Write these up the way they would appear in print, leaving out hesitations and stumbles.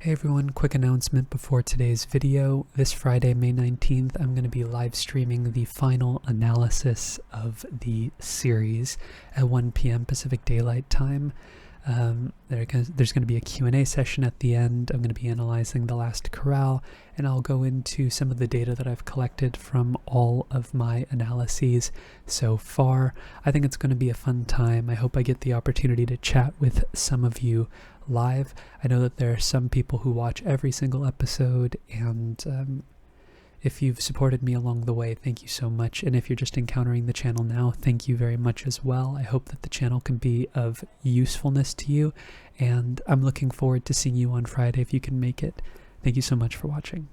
Hey everyone, quick announcement before today's video. This Friday, May 19th, I'm going to be live streaming the final analysis of the series at 1 p.m. Pacific Daylight Time. There's going to be a Q&A session at the end. I'm going to be analyzing the last chorale, and I'll go into some of the data that I've collected from all of my analyses so far. I think it's going to be a fun time. I hope I get the opportunity to chat with some of you live. I know that there are some people who watch every single episode, and if you've supported me along the way, thank you so much. And if you're just encountering the channel now, thank you very much as well. I hope that the channel can be of usefulness to you, and I'm looking forward to seeing you on Friday if you can make it. Thank you so much for watching.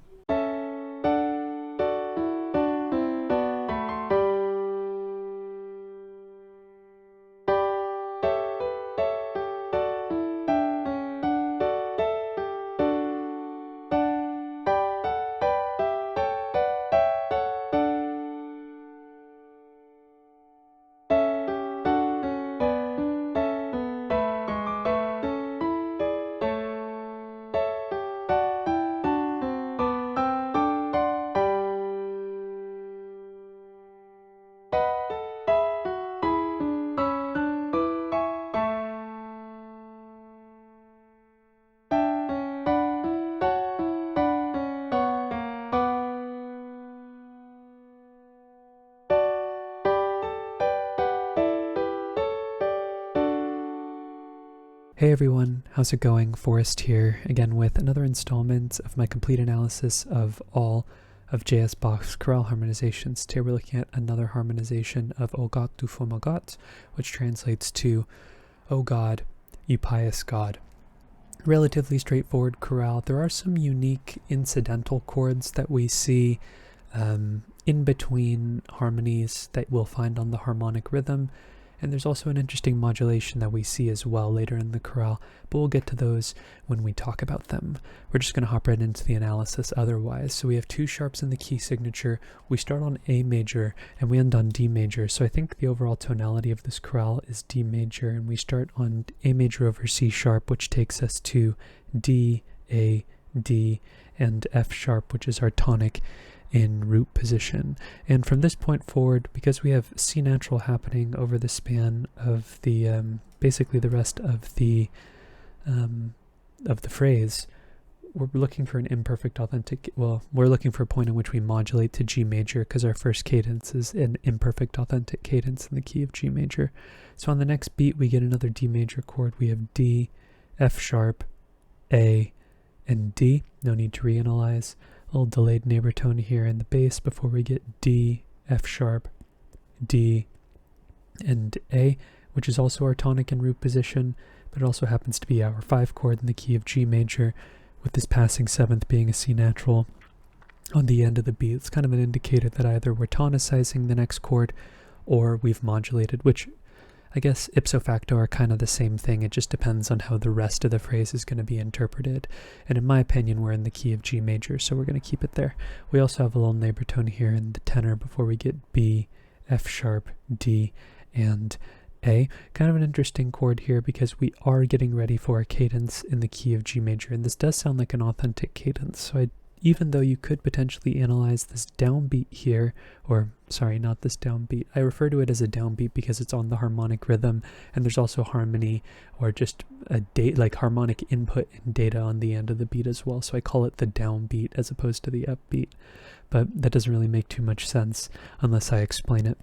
Hey everyone, how's it going? Forrest here, again with another installment of my complete analysis of all of J.S. Bach's chorale harmonizations. Today we're looking at another harmonization of O Gott, du frommer Gott, which translates to, O God, you pious God. Relatively straightforward chorale. There are some unique incidental chords that we see in between harmonies that we'll find on the harmonic rhythm. And there's also an interesting modulation that we see as well later in the chorale, but we'll get to those when we talk about them. We're just going to hop right into the analysis otherwise. So we have two sharps in the key signature. We start on A major and we end on D major. So I think the overall tonality of this chorale is D major, and we start on A major over C sharp, which takes us to D, A, D, and F sharp, which is our tonic in root position. And from this point forward, because we have C natural happening over the span of the basically the rest of the phrase, we're looking for an imperfect authentic, we're looking for a point in which we modulate to G major, because our first cadence is an imperfect authentic cadence in the key of G major. So on the next beat we get another D major chord. We have D, F sharp, A, and D. No need to reanalyze. A little delayed neighbor tone here in the bass before we get D, F sharp, D, and A, which is also our tonic in root position, but it also happens to be our 5 chord in the key of G major, with this passing 7th being a C natural on the end of the beat. It's kind of an indicator that either we're tonicizing the next chord or we've modulated, which I guess ipso facto are kind of the same thing. It just depends on how the rest of the phrase is going to be interpreted. And in my opinion, we're in the key of G major, so we're going to keep it there. We also have a little neighbor tone here in the tenor before we get B, F sharp, D, and A. Kind of an interesting chord here because we are getting ready for a cadence in the key of G major, and this does sound like an authentic cadence. So even though you could potentially analyze this downbeat here, or sorry, not this downbeat. I refer to it as a downbeat because it's on the harmonic rhythm, and there's also harmony or just a like harmonic input and data on the end of the beat as well. So I call it the downbeat as opposed to the upbeat, but that doesn't really make too much sense unless I explain it.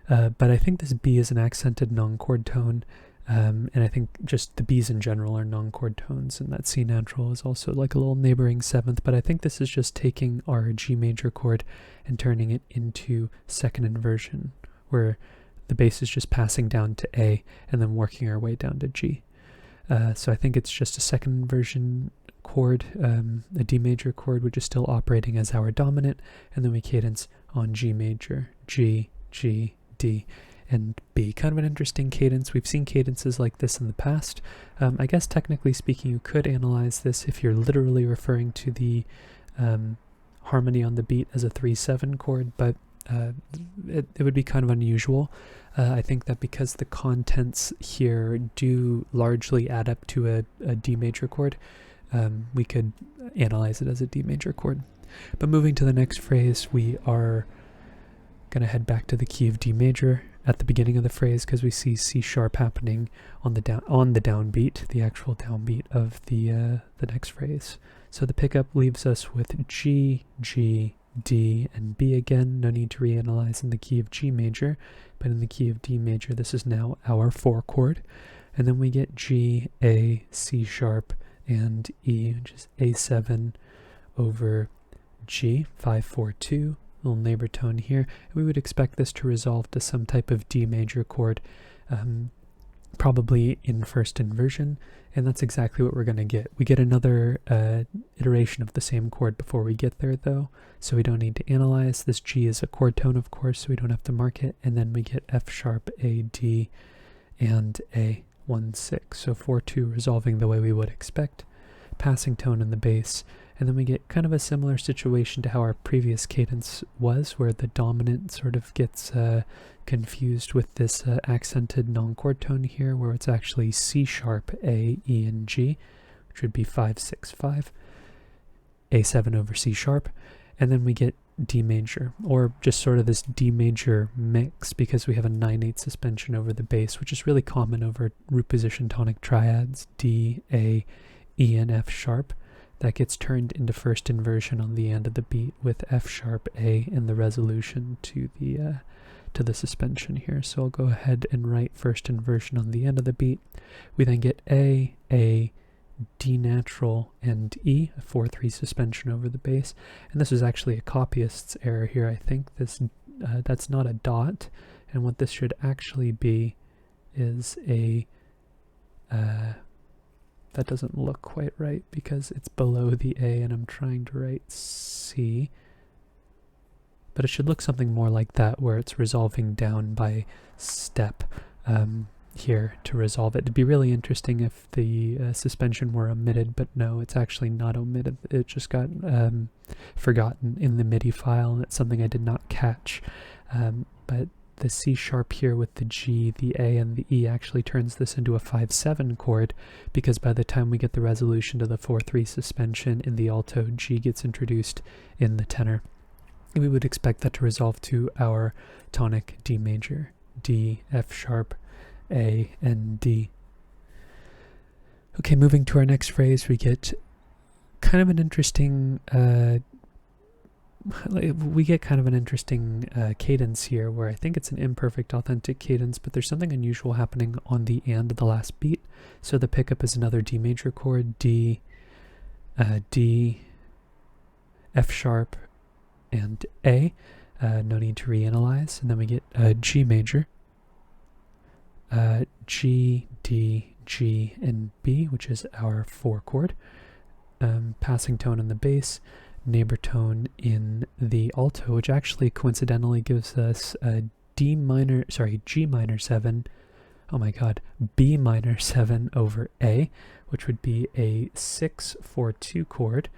But I think this B is an accented non-chord tone. And I think just the B's in general are non-chord tones, and that C natural is also like a little neighboring 7th, but I think this is just taking our G major chord and turning it into second inversion, where the bass is just passing down to A and then working our way down to G. So I think it's just a second inversion chord, a D major chord, which is still operating as our dominant, and then we cadence on G major, G, G, D, and B. Kind of an interesting cadence. We've seen cadences like this in the past. I guess technically speaking, you could analyze this if you're literally referring to the harmony on the beat as a 3/7 chord, but it would be kind of unusual. I think that because the contents here do largely add up to a D major chord, we could analyze it as a D major chord. But moving to the next phrase, we are going to head back to the key of D major at the beginning of the phrase because we see C sharp happening on the downbeat, the actual downbeat of the next phrase. So the pickup leaves us with G, G, D, and B again. No need to reanalyze in the key of G major, but in the key of D major, this is now our 4 chord. And then we get G, A, C sharp, and E, which is A7 over G, 5-4-2, little neighbor tone here. And we would expect this to resolve to some type of D major chord, probably in first inversion, and that's exactly what we're going to get. We get another iteration of the same chord before we get there, though, so we don't need to analyze. This G is a chord tone, of course, so we don't have to mark it, and then we get F sharp, A, D, and A, 1-6, so 4-2 resolving the way we would expect, passing tone in the bass, and then we get kind of a similar situation to how our previous cadence was, where the dominant sort of gets confused with this accented non-chord tone here, where it's actually C sharp, A, E, and G, which would be 5-6-5, A7 over C sharp, and then we get D major, or just sort of this D major mix, because we have a 9/8 suspension over the bass, which is really common over root position tonic triads, D, A, E, and F sharp. That gets turned into first inversion on the end of the beat with F sharp, A, and the resolution to the suspension here. So I'll go ahead and write first inversion on the end of the beat. We then get A, D natural, and E, a 4-3 suspension over the bass. And this is actually a copyist's error here, I think. That's not a dot, and what this should actually be is a that doesn't look quite right because it's below the A and I'm trying to write C. But it should look something more like that, where it's resolving down by step here to resolve it. It'd be really interesting if the suspension were omitted, but no, it's actually not omitted. It just got forgotten in the MIDI file, and it's something I did not catch. But the C sharp here with the G, the A, and the E actually turns this into a 5-7 chord, because by the time we get the resolution to the 4-3 suspension in the alto, G gets introduced in the tenor. And we would expect that to resolve to our tonic D major, D, F sharp, A, and D. Okay, moving to our next phrase, we get kind of an interesting cadence here, where I think it's an imperfect authentic cadence, but there's something unusual happening on the and of the last beat. So the pickup is another D major chord, D, D, F sharp, and A. No need to reanalyze. And then we get G major, G, D, G, and B, which is our 4 chord. Passing tone in the bass, neighbor tone in the alto, which actually coincidentally gives us a G minor 7, oh my god, B minor 7 over A, which would be a 6-4-2 chord.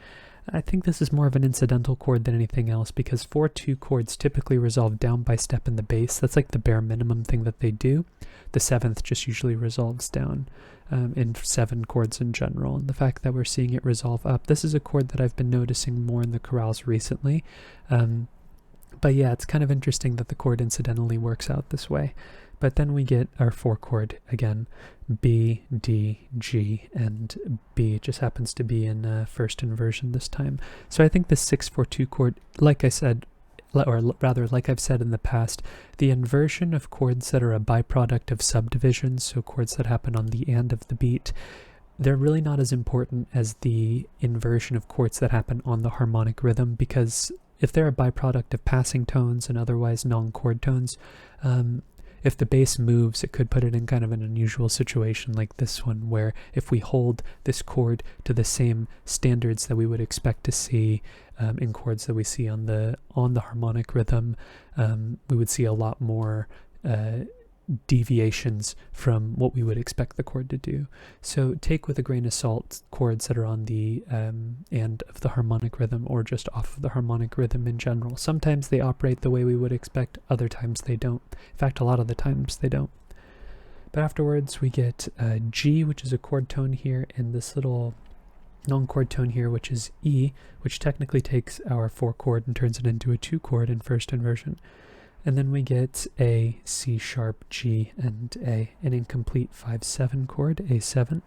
I think this is more of an incidental chord than anything else, because 4-2 chords typically resolve down by step in the bass. That's like the bare minimum thing that they do. The 7th just usually resolves down in 7 chords in general, and the fact that we're seeing it resolve up, this is a chord that I've been noticing more in the chorales recently. But yeah, it's kind of interesting that the chord incidentally works out this way. But then we get our 4 chord again, B, D, G, and B. It just happens to be in first inversion this time. So I think this 6-4-2 chord, like I said, or rather like I've said in the past, the inversion of chords that are a byproduct of subdivisions, so chords that happen on the and of the beat, they're really not as important as the inversion of chords that happen on the harmonic rhythm, because if they're a byproduct of passing tones and otherwise non-chord tones, if the bass moves, it could put it in kind of an unusual situation like this one, where if we hold this chord to the same standards that we would expect to see in chords that we see on the harmonic rhythm, we would see a lot more deviations from what we would expect the chord to do. So take with a grain of salt chords that are on the and of the harmonic rhythm, or just off of the harmonic rhythm in general. Sometimes they operate the way we would expect, other times they don't. In fact, a lot of the times they don't. But afterwards we get G, which is a chord tone here, and this little non-chord tone here, which is E, which technically takes our 4 chord and turns it into a 2 chord in first inversion. And then we get A, C sharp, G, and A, an incomplete 5-7 chord, A7.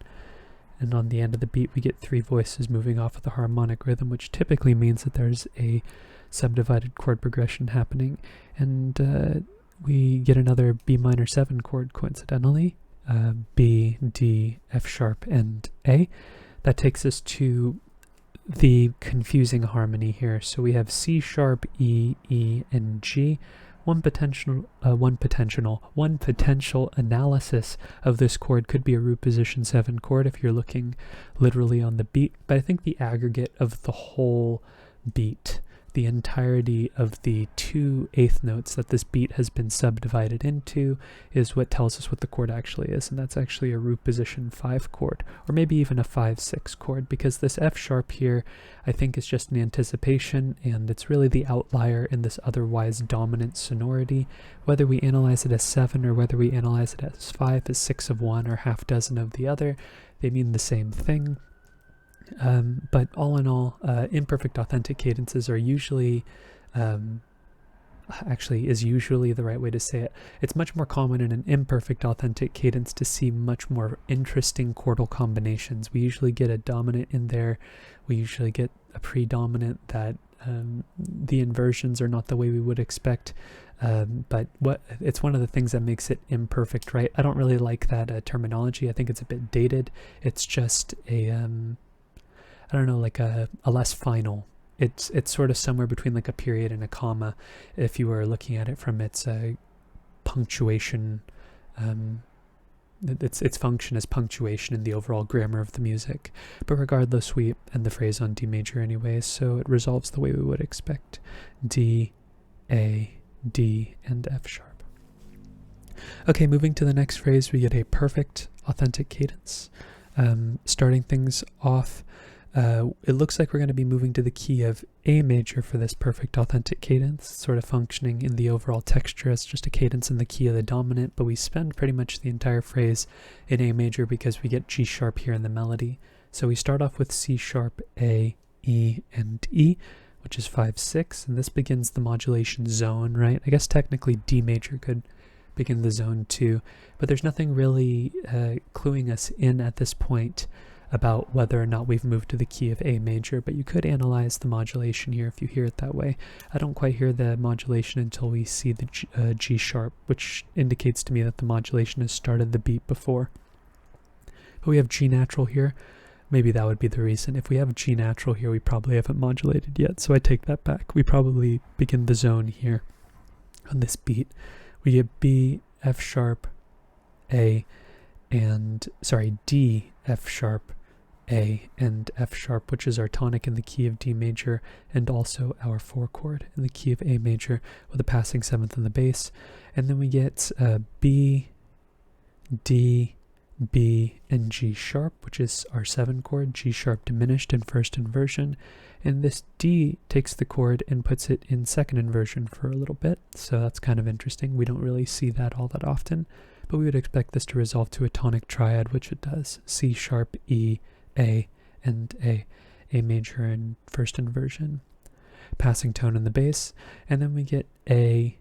And on the end of the beat, we get 3 voices moving off of the harmonic rhythm, which typically means that there's a subdivided chord progression happening. And we get another B minor 7 chord coincidentally, B, D, F sharp, and A. That takes us to the confusing harmony here. So we have C sharp, E, E, and G. One potential analysis of this chord could be a root position 7 chord if you're looking literally on the beat, but I think the aggregate of the whole beat, the entirety of the 2 eighth notes that this beat has been subdivided into, is what tells us what the chord actually is, and that's actually a root position 5 chord, or maybe even a 5-6 chord, because this F sharp here I think is just an anticipation, and it's really the outlier in this otherwise dominant sonority. Whether we analyze it as 7 or whether we analyze it as 5, as 6 of one or half dozen of the other, they mean the same thing. But all in all, imperfect authentic cadences are usually, actually is usually the right way to say it. It's much more common in an imperfect authentic cadence to see much more interesting chordal combinations. We usually get a dominant in there. We usually get a predominant that the inversions are not the way we would expect. But it's one of the things that makes it imperfect, right? I don't really like that terminology. I think it's a bit dated. It's just a I don't know, like a less final. It's sort of somewhere between like a period and a comma if you were looking at it from its punctuation, its function as punctuation in the overall grammar of the music. But regardless, we end the phrase on D major anyways, so it resolves the way we would expect. D, A, D, and F sharp. Okay, moving to the next phrase, we get a perfect authentic cadence. Starting things off, it looks like we're going to be moving to the key of A major for this perfect authentic cadence, sort of functioning in the overall texture as just a cadence in the key of the dominant, but we spend pretty much the entire phrase in A major because we get G sharp here in the melody. So we start off with C sharp, A, E, and E, which is 5-6, and this begins the modulation zone, right? I guess technically D major could begin the zone too, but there's nothing really cluing us in at this point about whether or not we've moved to the key of A major, but you could analyze the modulation here if you hear it that way. I don't quite hear the modulation until we see the G sharp, which indicates to me that the modulation has started the beat before. But we have G natural here. Maybe that would be the reason. If we have G natural here, we probably haven't modulated yet, so I take that back. We probably begin the zone here on this beat. We get B, F sharp, A, and, sorry, D, F sharp, A, and F sharp, which is our tonic in the key of D major, and also our 4 chord in the key of A major with a passing 7th in the bass. And then we get B, D, B, and G sharp, which is our 7 chord, G sharp diminished in first inversion. And this D takes the chord and puts it in second inversion for a little bit, so that's kind of interesting. We don't really see that all that often, but we would expect this to resolve to a tonic triad, which it does. C sharp, E, A, and A. A major in first inversion. Passing tone in the bass, and then we get A,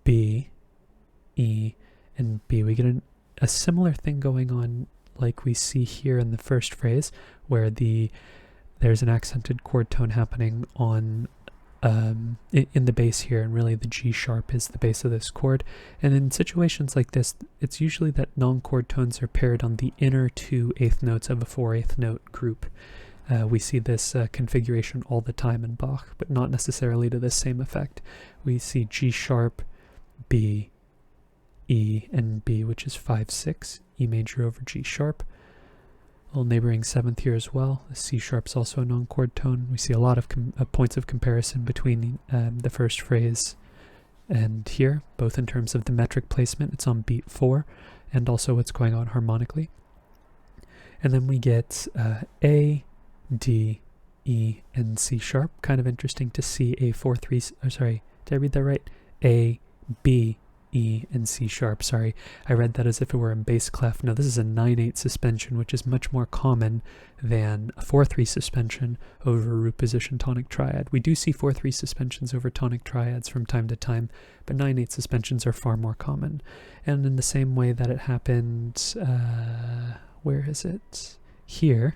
B, E, and B. We get a similar thing going on like we see here in the first phrase, where there's an accented chord tone happening on in the bass here, and really the G sharp is the bass of this chord. And in situations like this, it's usually that non-chord tones are paired on the inner 2 eighth notes of a 4/8 note group. We see this configuration all the time in Bach, but not necessarily to the same effect. We see G sharp, B, E, and B, which is 5-6, E major over G sharp. A little neighboring 7th here as well. The C sharp is also a non-chord tone. We see a lot of points of comparison between the first phrase and here, both in terms of the metric placement. It's on beat 4, and also what's going on harmonically. And then we get A, D, E, and C sharp. Kind of interesting to see a 4-3, sorry, did I read that right? A, B, E, and C sharp. Sorry, I read that as if it were in bass clef. No, this is a 9/8 suspension, which is much more common than a 4/3 suspension over a root position tonic triad. We do see 4/3 suspensions over tonic triads from time to time, but 9/8 suspensions are far more common. And in the same way that it happened, where is it? Here,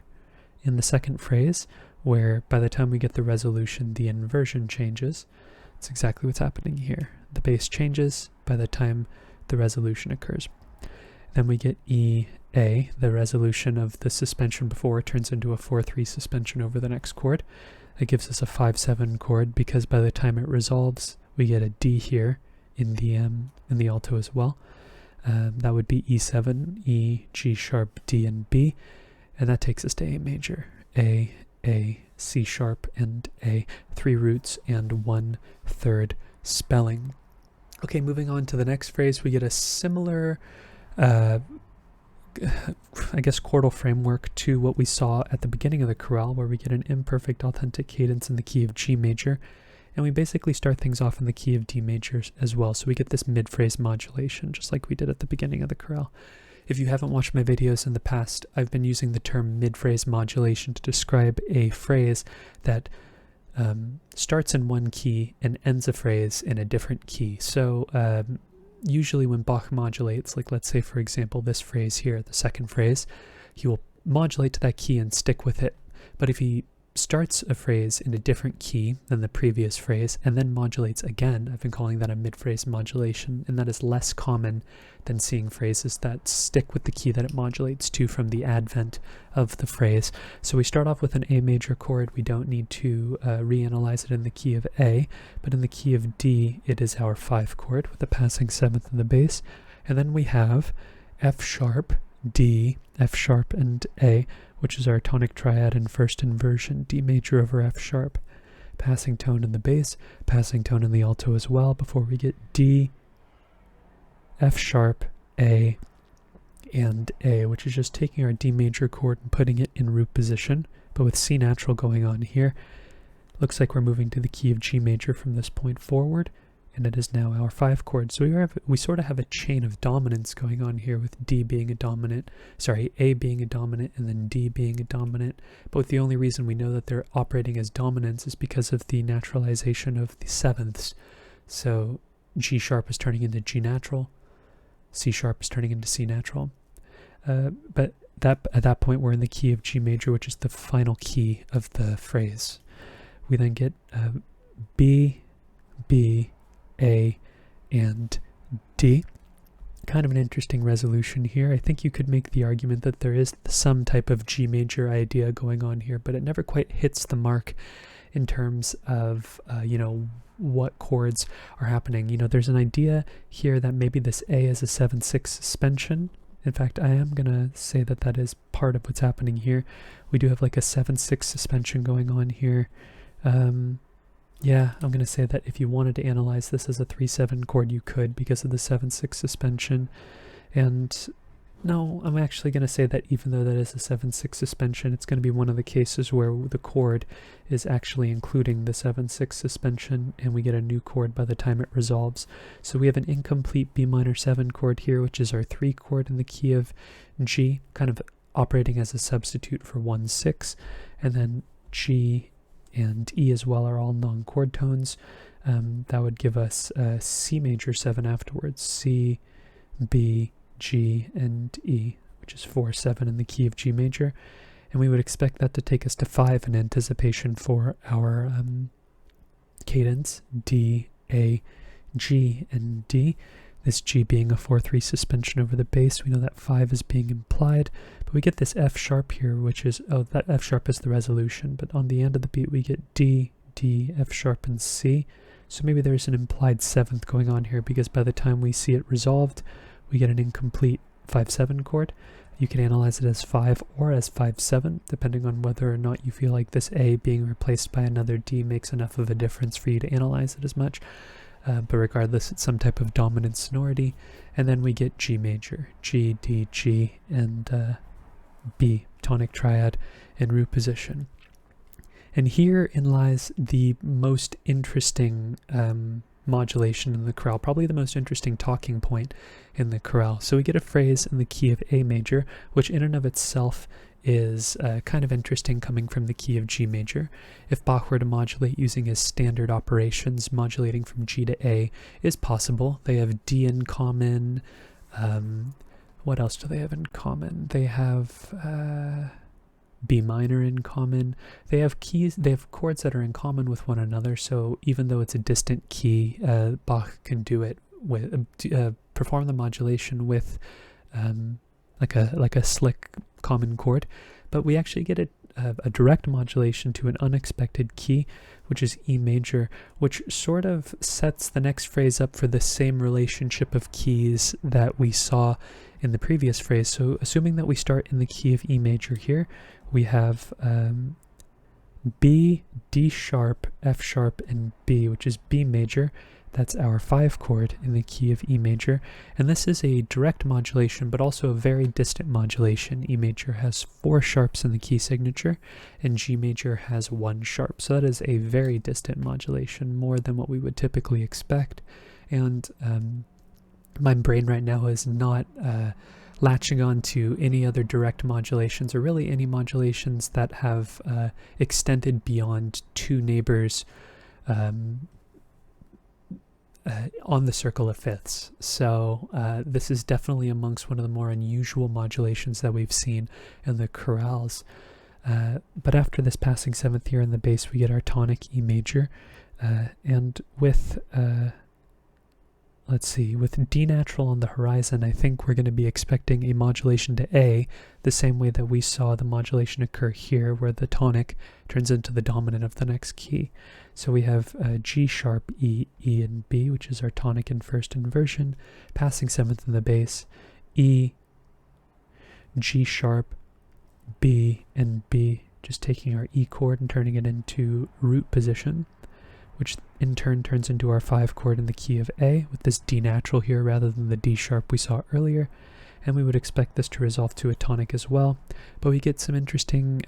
in the second phrase, where by the time we get the resolution, the inversion changes. It's exactly what's happening here. The bass changes by the time the resolution occurs. Then we get E, A, the resolution of the suspension before turns into a 4/3 suspension over the next chord. That gives us a 5/7 chord because by the time it resolves, we get a D here in the alto as well. That would be E7, E, G sharp, D, and B, and that takes us to A major. A, C sharp, and A, 3 roots and 1/3 spelling. Okay, moving on to the next phrase, we get a similar, I guess, chordal framework to what we saw at the beginning of the chorale, where we get an imperfect authentic cadence in the key of G major, and we basically start things off in the key of D major as well, so we get this mid-phrase modulation, just like we did at the beginning of the chorale. If you haven't watched my videos in the past, I've been using the term mid-phrase modulation to describe a phrase that starts in one key and ends a phrase in a different key. So usually when Bach modulates, like let's say for example this phrase here, the second phrase, he will modulate to that key and stick with it. But if he starts a phrase in a different key than the previous phrase and then modulates again, I've been calling that a mid-phrase modulation, and that is less common than seeing phrases that stick with the key that it modulates to from the advent of the phrase. So we start off with an A major chord. We don't need to reanalyze it in the key of A, but in the key of D, it is our 5 chord with the passing 7th in the bass. And then we have F sharp, D, F sharp, and A, which is our tonic triad in first inversion, D major over F sharp. Passing tone in the bass, passing tone in the alto as well, before we get D, F sharp, A, and A, which is just taking our D major chord and putting it in root position, but with C natural going on here. Looks like we're moving to the key of G major from this point forward, and it is now our 5 chord. So we sort of have a chain of dominance going on here, with D being a dominant, A being a dominant, and then D being a dominant. But the only reason we know that they're operating as dominants is because of the naturalization of the 7ths. So G sharp is turning into G natural, C sharp is turning into C natural. But at that point we're in the key of G major, which is the final key of the phrase. We then get B, A, and D. Kind of an interesting resolution here. I think you could make the argument that there is some type of G major idea going on here, but it never quite hits the mark in terms of, what chords are happening. There's an idea here that maybe this A is a 7/6 suspension. In fact, I am going to say that that is part of what's happening here. We do have like a 7/6 suspension going on here. Yeah, I'm going to say that if you wanted to analyze this as a 3/7 chord, you could, because of the 7/6 suspension. And no, I'm actually going to say that even though that is a 7/6 suspension, it's going to be one of the cases where the chord is actually including the 7/6 suspension, and we get a new chord by the time it resolves. So we have an incomplete B minor 7 chord here, which is our 3 chord in the key of G, kind of operating as a substitute for 1/6, and then G and E as well are all non-chord tones. That would give us C major 7 afterwards, C, B, G, and E, which is 4/7 in the key of G major. And we would expect that to take us to 5 in anticipation for our cadence, D, A, G, and D. This G being a 4/3 suspension over the bass. We know that 5 is being implied, but we get this F sharp here, which is, that F sharp is the resolution, but on the end of the beat we get D, D, F sharp, and C. So maybe there's an implied 7th going on here, because by the time we see it resolved, we get an incomplete 5/7 chord. You can analyze it as 5 or as 5/7, depending on whether or not you feel like this A being replaced by another D makes enough of a difference for you to analyze it as much. But regardless, it's some type of dominant sonority. And then we get G major, G, D, G, and B, tonic triad in root position. And herein lies the most interesting modulation in the chorale, probably the most interesting talking point in the chorale. So we get a phrase in the key of A major, which in and of itself is kind of interesting, coming from the key of G major. If Bach were to modulate using his standard operations, modulating from G to A is possible. They have D in common. What else do they have in common? They have B minor in common. They have chords that are in common with one another, so even though it's a distant key, Bach can do it with perform the modulation with like a slick common chord. But we actually get a direct modulation to an unexpected key, which is E major, which sort of sets the next phrase up for the same relationship of keys that we saw in the previous phrase. So assuming that we start in the key of E major here, we have B, D sharp, F sharp, and B, which is B major. That's our 5 chord in the key of E major. And this is a direct modulation, but also a very distant modulation. E major has 4 sharps in the key signature, and G major has 1 sharp. So that is a very distant modulation, more than what we would typically expect. And my brain right now is not latching on to any other direct modulations, or really any modulations that have extended beyond 2 neighbors on the circle of fifths. So this is definitely amongst one of the more unusual modulations that we've seen in the chorales. But after this passing 7th here in the bass, we get our tonic E major, and with let's see, with D natural on the horizon, I think we're going to be expecting a modulation to A, the same way that we saw the modulation occur here, where the tonic turns into the dominant of the next key. So we have G sharp, E, E, and B, which is our tonic in first inversion, passing 7th in the bass, E, G sharp, B, and B, just taking our E chord and turning it into root position, which in turn turns into our 5 chord in the key of A, with this D natural here rather than the D sharp we saw earlier. And we would expect this to resolve to a tonic as well. But we get some interesting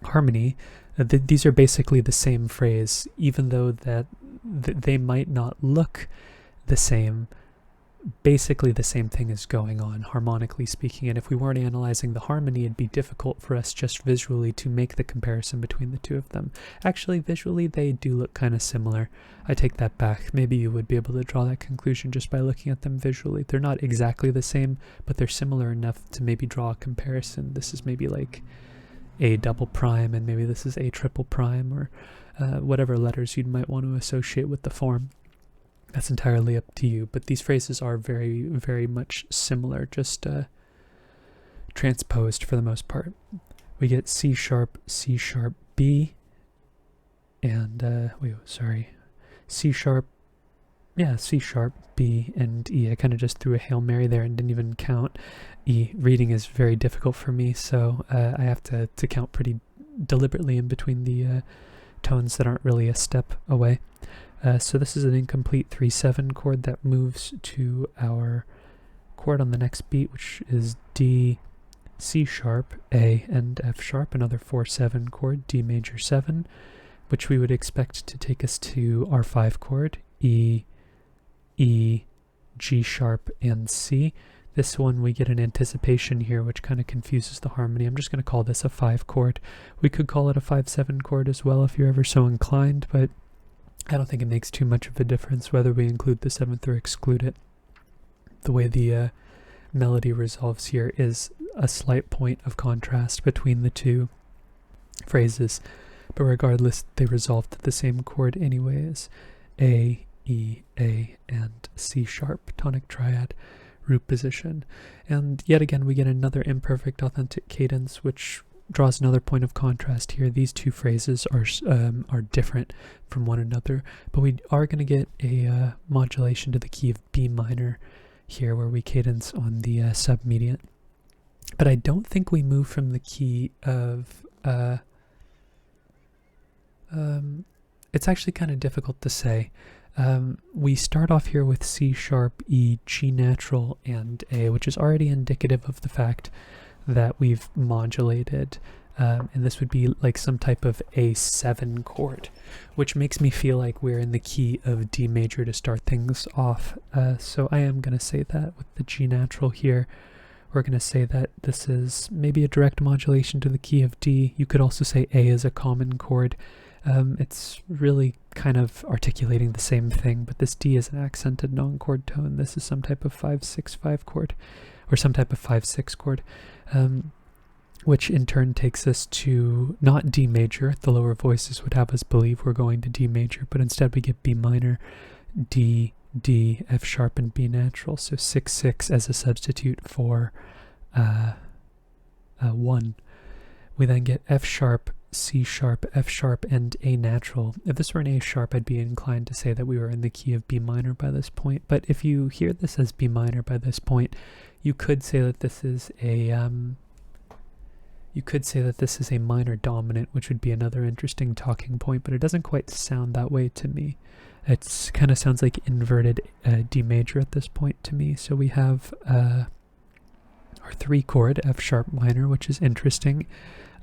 harmony. These are basically the same phrase, even though that they might not look the same. Basically the same thing is going on, harmonically speaking, and if we weren't analyzing the harmony, it'd be difficult for us just visually to make the comparison between the two of them. Actually, visually, they do look kind of similar. I take that back. Maybe you would be able to draw that conclusion just by looking at them visually. They're not exactly the same, but they're similar enough to maybe draw a comparison. This is maybe like A double prime, and maybe this is A triple prime, or whatever letters you might want to associate with the form. That's entirely up to you, but these phrases are very, very much similar, just transposed for the most part. We get C sharp, B, and, C sharp, B, and E. I kind of just threw a Hail Mary there and didn't even count E. Reading is very difficult for me, so I have to count pretty deliberately in between the tones that aren't really a step away. So this is an incomplete 3/7 chord that moves to our chord on the next beat, which is D, C sharp, A, and F sharp, another 4/7 chord, D major 7, which we would expect to take us to our 5 chord, E, E, G sharp, and C. This one we get an anticipation here, which kind of confuses the harmony. I'm just going to call this a 5 chord. We could call it a 5/7 chord as well if you're ever so inclined, but I don't think it makes too much of a difference whether we include the 7th or exclude it. The way the melody resolves here is a slight point of contrast between the two phrases, but regardless, they resolve to the same chord anyways. A, E, A, and C sharp, tonic triad, root position. And yet again, we get another imperfect authentic cadence, which draws another point of contrast here. These two phrases are different from one another, but we are going to get a modulation to the key of B minor here, where we cadence on the submediate. But I don't think we move from the key of it's actually kind of difficult to say. We start off here with C sharp, E, G natural, and A, which is already indicative of the fact that we've modulated and this would be like some type of A7 chord, which makes me feel like we're in the key of D major to start things off. So I am going to say that with the G natural here. We're going to say that this is maybe a direct modulation to the key of D. You could also say A is a common chord. It's really kind of articulating the same thing, but this D is an accented non-chord tone. This is some type of 5-6-5 chord, or some type of 5-6 chord, which in turn takes us to not D major. The lower voices would have us believe we're going to D major, but instead we get B minor, D, D, F sharp, and B natural. So 6-6 as a substitute for 1. We then get F sharp, C sharp, F sharp, and A natural. If this were an A sharp, I'd be inclined to say that we were in the key of B minor by this point. But if you hear this as B minor by this point, you could say that this is a minor dominant, which would be another interesting talking point. But it doesn't quite sound that way to me. It kind of sounds like inverted D major at this point to me. So we have our 3 chord F sharp minor, which is interesting.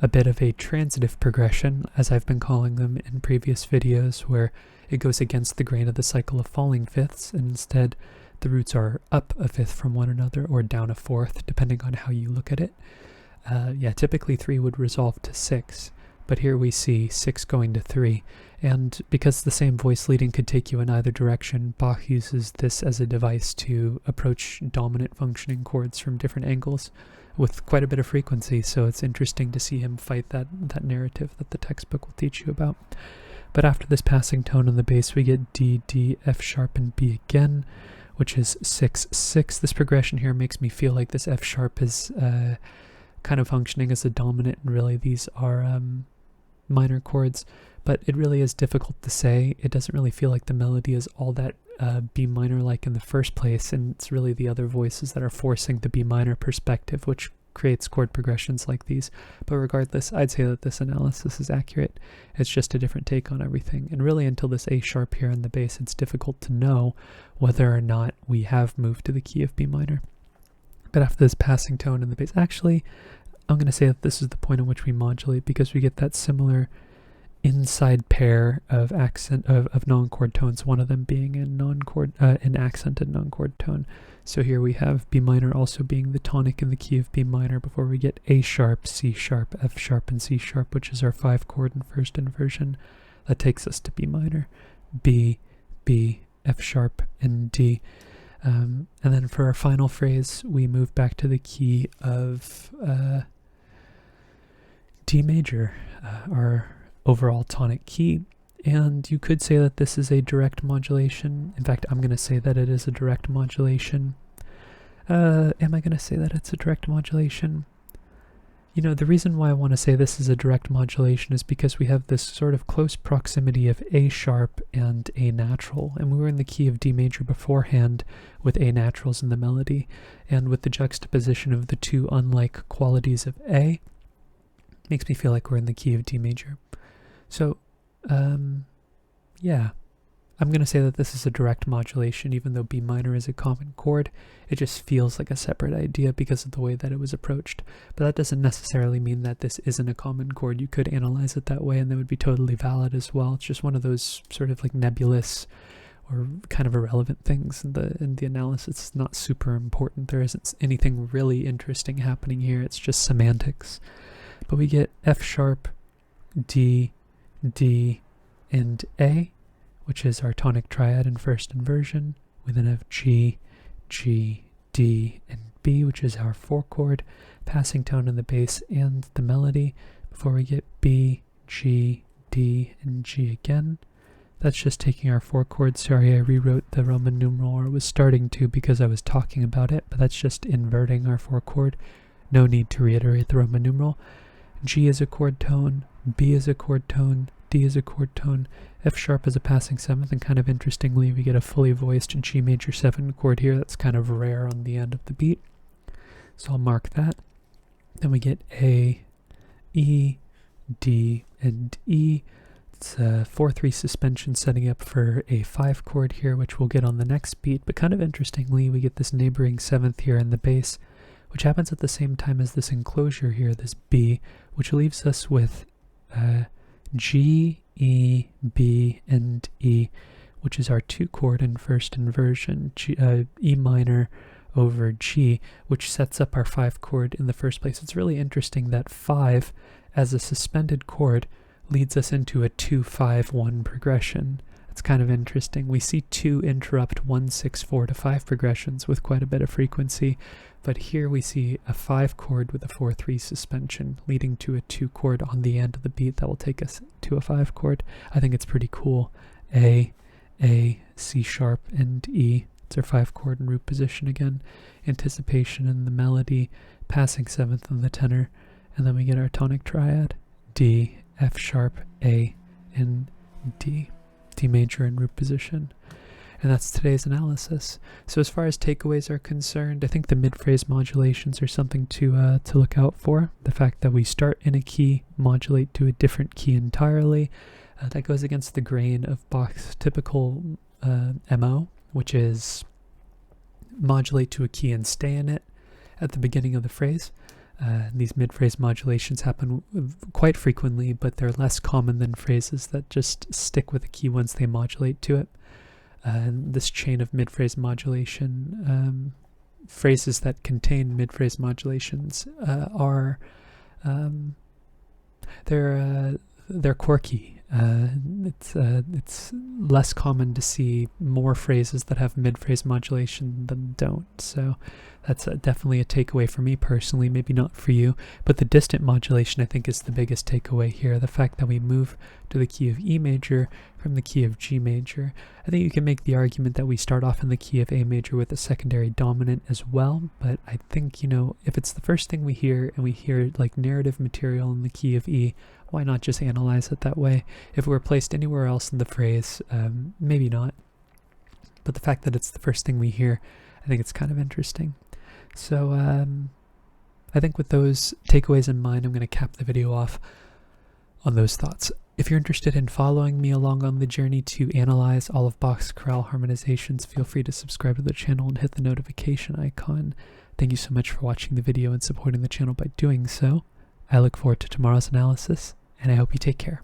A bit of a transitive progression, as I've been calling them in previous videos, where it goes against the grain of the cycle of falling fifths, and instead the roots are up a fifth from one another or down a fourth, depending on how you look at it. Typically 3 would resolve to 6, but here we see 6 going to 3, and because the same voice leading could take you in either direction, Bach uses this as a device to approach dominant functioning chords from different angles with quite a bit of frequency, so it's interesting to see him fight that narrative that the textbook will teach you about. But after this passing tone on the bass, we get D, D, F sharp, and B again, which is 6-6. This progression here makes me feel like this F sharp is kind of functioning as a dominant, and really these are minor chords, but it really is difficult to say. It doesn't really feel like the melody is all that B minor like in the first place, and it's really the other voices that are forcing the B minor perspective, which creates chord progressions like these. But regardless, I'd say that this analysis is accurate. It's just a different take on everything, and really until this A sharp here in the bass, it's difficult to know whether or not we have moved to the key of B minor. But after this passing tone in the bass, actually I'm going to say that this is the point in which we modulate, because we get that similar inside pair of non-chord tones, one of them being an accented non-chord tone. So here we have B minor also being the tonic in the key of B minor before we get A sharp, C sharp, F sharp, and C sharp, which is our 5 chord in first inversion. That takes us to B minor, B, B, F sharp, and D. And then for our final phrase, we move back to the key of D major, our overall tonic key. And you could say that this is a direct modulation. In fact, I'm going to say that it is a direct modulation. Am I going to say that it's a direct modulation? You know, the reason why I want to say this is a direct modulation is because we have this sort of close proximity of A sharp and A natural, and we were in the key of D major beforehand with A naturals in the melody, and with the juxtaposition of the two unlike qualities of A, makes me feel like we're in the key of D major. So, yeah, I'm going to say that this is a direct modulation, even though B minor is a common chord. It just feels like a separate idea because of the way that it was approached. But that doesn't necessarily mean that this isn't a common chord. You could analyze it that way, and that would be totally valid as well. It's just one of those sort of like nebulous or kind of irrelevant things in the analysis. It's not super important. There isn't anything really interesting happening here. It's just semantics. But we get F sharp, D, D, and A, which is our tonic triad in first inversion. We then have G, G, D, and B, which is our 4 chord, passing tone in the bass and the melody, before we get B, G, D, and G again. That's just taking our 4 chords. Sorry, I rewrote the Roman numeral, or was starting to because I was talking about it, but that's just inverting our 4 chord. No need to reiterate the Roman numeral. G is a chord tone, B is a chord tone, D is a chord tone, F sharp is a passing 7th, and kind of interestingly, we get a fully voiced G major 7 chord here. That's kind of rare on the end of the beat, so I'll mark that. Then we get A, E, D, and E. It's a 4-3 suspension setting up for a 5 chord here, which we'll get on the next beat, but kind of interestingly, we get this neighboring 7th here in the bass, which happens at the same time as this enclosure here, this B, which leaves us with G, E, B, and E, which is our 2-chord in first inversion, E minor over G, which sets up our 5-chord in the first place. It's really interesting that 5 as a suspended chord leads us into a 2-5-1 progression. It's kind of interesting. We see 2 interrupt 1, 6, 4 to 5 progressions with quite a bit of frequency, but here we see a 5-chord with a 4-3 suspension leading to a 2-chord on the end of the beat that will take us to a 5-chord. I think it's pretty cool. A, C sharp, and E. It's our 5-chord in root position again. Anticipation in the melody, passing 7th in the tenor, and then we get our tonic triad. D, F sharp, A, and D. D major in root position. And that's today's analysis. So as far as takeaways are concerned, I think the mid-phrase modulations are something to look out for. The fact that we start in a key, modulate to a different key entirely, that goes against the grain of Bach's typical MO, which is modulate to a key and stay in it at the beginning of the phrase. These mid-phrase modulations happen quite frequently, but they're less common than phrases that just stick with a key once they modulate to it. This chain of mid-phrase modulation, phrases that contain mid-phrase modulations are they're quirky. It's less common to see more phrases that have mid-phrase modulation than don't. So that's definitely a takeaway for me personally, maybe not for you. But the distant modulation, I think, is the biggest takeaway here. The fact that we move to the key of E major from the key of G major. I think you can make the argument that we start off in the key of A major with a secondary dominant as well. But I think, if it's the first thing we hear and we hear like narrative material in the key of E, why not just analyze it that way? If it were placed anywhere else in the phrase, maybe not. But the fact that it's the first thing we hear, I think it's kind of interesting. So I think with those takeaways in mind, I'm going to cap the video off on those thoughts. If you're interested in following me along on the journey to analyze all of Bach's chorale harmonizations, feel free to subscribe to the channel and hit the notification icon. Thank you so much for watching the video and supporting the channel by doing so. I look forward to tomorrow's analysis, and I hope you take care.